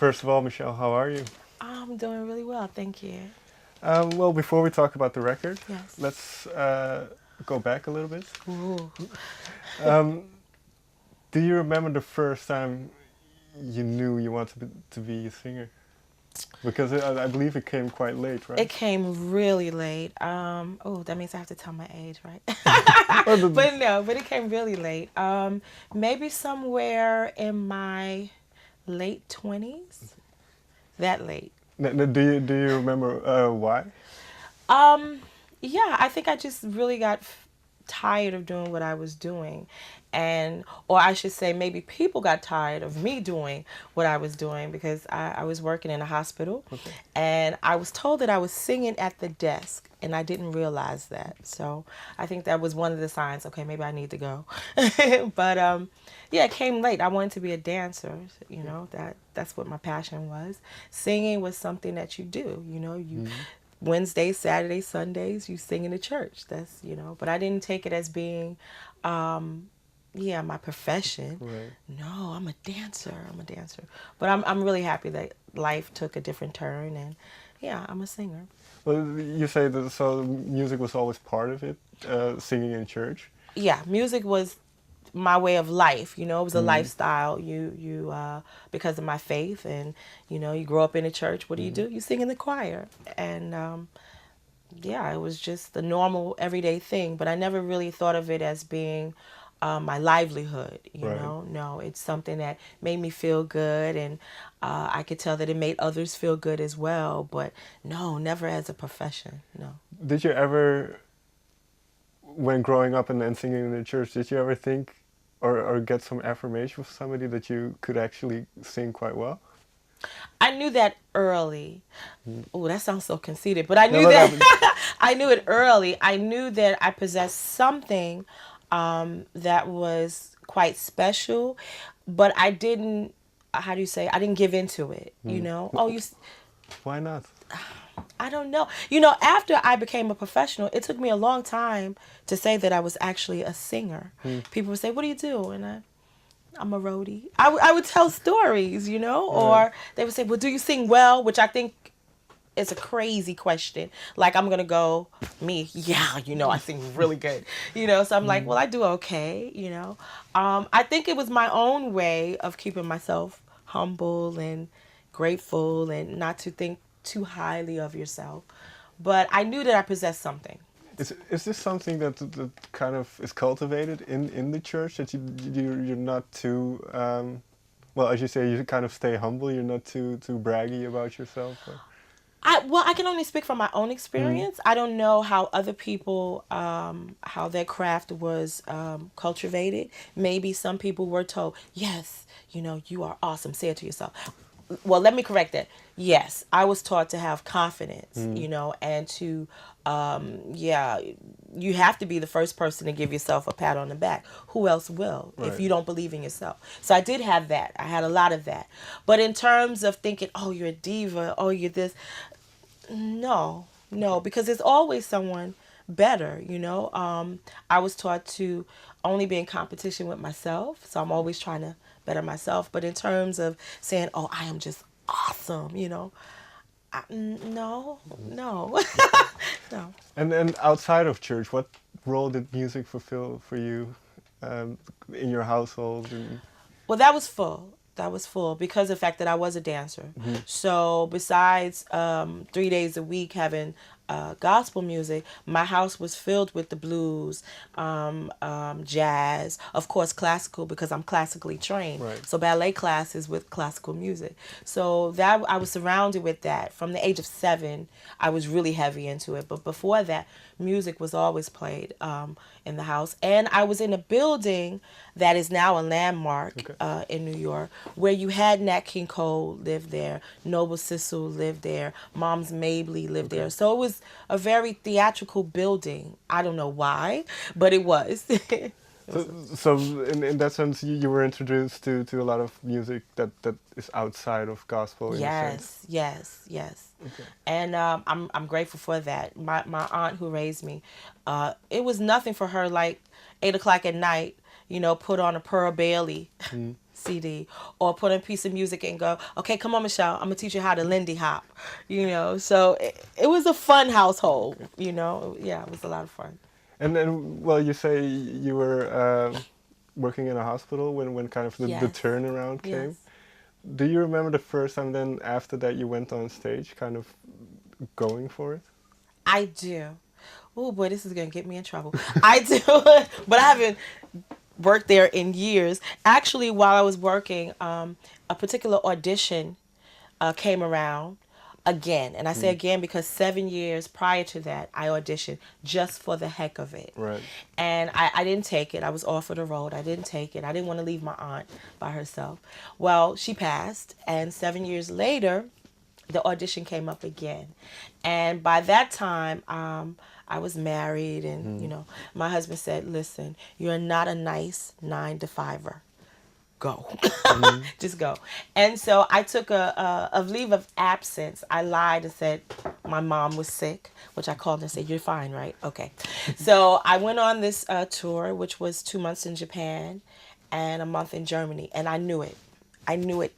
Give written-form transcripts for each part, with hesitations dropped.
First of all, Michelle, how are you? I'm doing really well, thank you. Well, before we talk about the record, Yes. let's go back a little bit. Ooh. Um, do you remember the first time you knew you wanted to be a singer? Because I believe it came quite late, right? It came really late. Oh, that means I have to tell my age, right? Well, the, But no, but it came really late. Maybe somewhere in my late 20s. That late. do you remember why? Um, yeah, I think I just really got tired of doing what I was doing. And, or I should say, maybe people got tired of me doing what I was doing because I was working in a hospital Okay. and I was told that I was singing at the desk and I didn't realize that. So I think that was one of the signs, okay, maybe I need to go. But yeah, it came late. I wanted to be a dancer, that's what my passion was. Singing was something that you do, you Mhm. Wednesdays, Saturdays, Sundays, you sing in the church. But I didn't take it as being, yeah, my profession. Right. No, I'm a dancer. I'm a dancer. But I'm really happy that life took a different turn, and yeah, I'm a singer. Well, you say that so music was always part of it, singing in church. Yeah, music was my way of life. It was a Mm-hmm. lifestyle. Because of my faith, and you grow up in a church. What Mm-hmm. do? You sing in the choir, and yeah, it was just the normal everyday thing, but I never really thought of it as being my livelihood, Right. No, it's something that made me feel good, and I could tell that it made others feel good as well, but no, never as a profession, no. Did you ever, when growing up and singing in the church, did you ever think or get some affirmation from somebody that you could actually sing quite well? I knew that early. Mm. Oh, that sounds so conceited, but I Yeah, knew but that I knew it early. I knew that I possessed something that was quite special, but I didn't. How do you say? I didn't give into it. mm. Oh, Why not? I don't know. After I became a professional, it took me a long time to say that I was actually a singer. Mm. People would say, "What do you do?" And I'm a roadie. I would tell stories, Right. or they would say, "Well, do you sing well?" Which I think is a crazy question. Like, I'm gonna go, me, yeah, I sing really good, So I'm like, well, Mm. I do okay, I think it was my own way of keeping myself humble and grateful and not to think too highly of yourself. But I knew that I possessed something. Is this something that kind of is cultivated in the church that you're not too well, as you say, you kind of stay humble. You're not too braggy about yourself. Or? I can only speak from my own Mm. experience. I don't know how other people, how their craft was cultivated. Maybe some people were told, yes, you are awesome. Say it to yourself. Well, let me correct that. Yes, I was taught to have confidence, Mm. and to, yeah, you have to be the first person to give yourself a pat on the back. Who else will if Right. you don't believe in yourself? So I did have that. I had a lot of that. But in terms of thinking, oh, you're a diva, oh, you're this, no, no, Okay. because there's always someone better, I was taught to only be in competition with myself, so I'm always trying to better myself. But in terms of saying, oh, I am just awesome, no, Mm. no, Okay. no. And outside of church, what role did music fulfill for you um, in your household? And Well, that was full. That was full because of the fact that I was a dancer. Mhm. So besides 3 days a week having gospel music, my house was filled with the blues, jazz, of course classical because I'm classically trained. Right. So ballet classes with classical music. So that I was surrounded with that from the age of 7. I was really heavy into it. But before that, music was always played in the house, and I was in a building that is now a landmark Okay. in New York, where you had Nat King Cole live there, Noble Sissel lived there, Moms Mabley lived Okay. there. So it was a very theatrical building. I don't know why, but it was. It So, was a- so in that sense, you were introduced to a lot of music that is outside of gospel in a sense. yes, yes, yes. Okay. And I'm grateful for that. My aunt who raised me, it was nothing for her like 8 o'clock at night, put on a Pearl Bailey Mm. CD, or put on a piece of music and go, okay, come on, Michelle, I'm gonna teach you how to Lindy Hop, So it was a fun household. Yeah, it was a lot of fun. And then, well, you say you were working in a hospital when kind of the Yes, turnaround came. yes, Do you remember the first time then after that you went on stage, kind of going for it? I do. Oh boy, this is gonna get me in trouble. I do, but I haven't worked there in years. Actually, while I was working, a particular audition came around again. And I say Mm. again because 7 years prior to that, I auditioned just for the heck of it. Right. And I didn't take it. I was offered a role. I didn't take it. I didn't want to leave my aunt by herself. Well, she passed. And 7 years later, the audition came up again. And by that time, I was married. And, Mm. my husband said, listen, you're not a nice 9 to 5er. Go. Mm. Just go. And so I took a leave of absence. I lied and said my mom was sick, which I called and said, you're fine, right? Okay. So I went on this tour, which was 2 months in Japan and a month in Germany. And I knew it. I knew it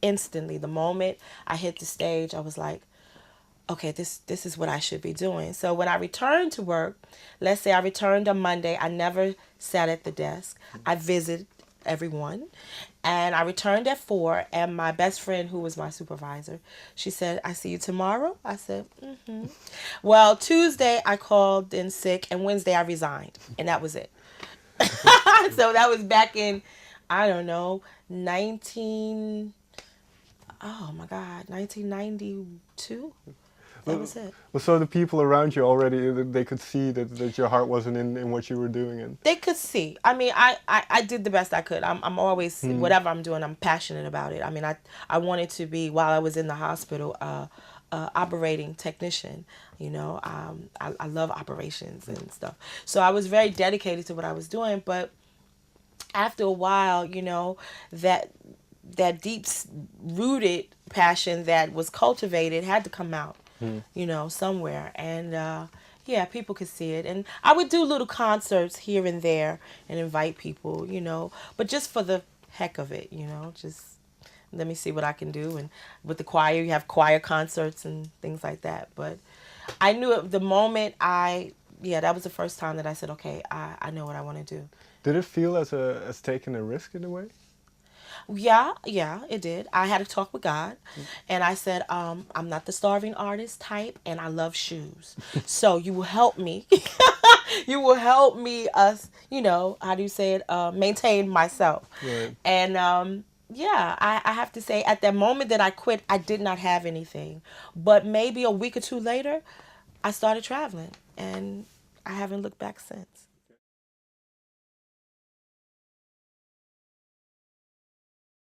instantly. The moment I hit the stage, I was like, okay, this is what I should be doing. So when I returned to work, let's say I returned on Monday, I never sat at the desk. I visited everyone. And I returned at 4, and my best friend, who was my supervisor, she said, I see you tomorrow. I said, mm-hmm. Well, Tuesday I called in sick, and Wednesday I resigned, and that was it. So that was back in, I don't know, 1992. That Well, was it. well, so the people around you already, they could see that your heart wasn't in what you were doing. And They could see. I mean, I did the best I could. I'm always, mm. whatever I'm doing, I'm passionate about it. I mean, I wanted to be, while I was in the hospital, operating technician. I love operations and stuff. So I was very dedicated to what I was doing. But after a while, that deep rooted passion that was cultivated had to come out, Mm. somewhere. And yeah, people could see it. And I would do little concerts here and there and invite people, but just for the heck of it, just let me see what I can do. And with the choir, you have choir concerts and things like that. But I knew it the moment yeah, that was the first time that I said, okay, I know what I want to do. Did it feel as taking a risk in a way? Yeah, it did. I had a talk with God, and I said, I'm not the starving artist type, and I love shoes. So you will help me. You will help me, how do you say it, maintain myself. Right. And yeah, I have to say, at that moment that I quit, I did not have anything. But maybe a week or two later, I started traveling, and I haven't looked back since.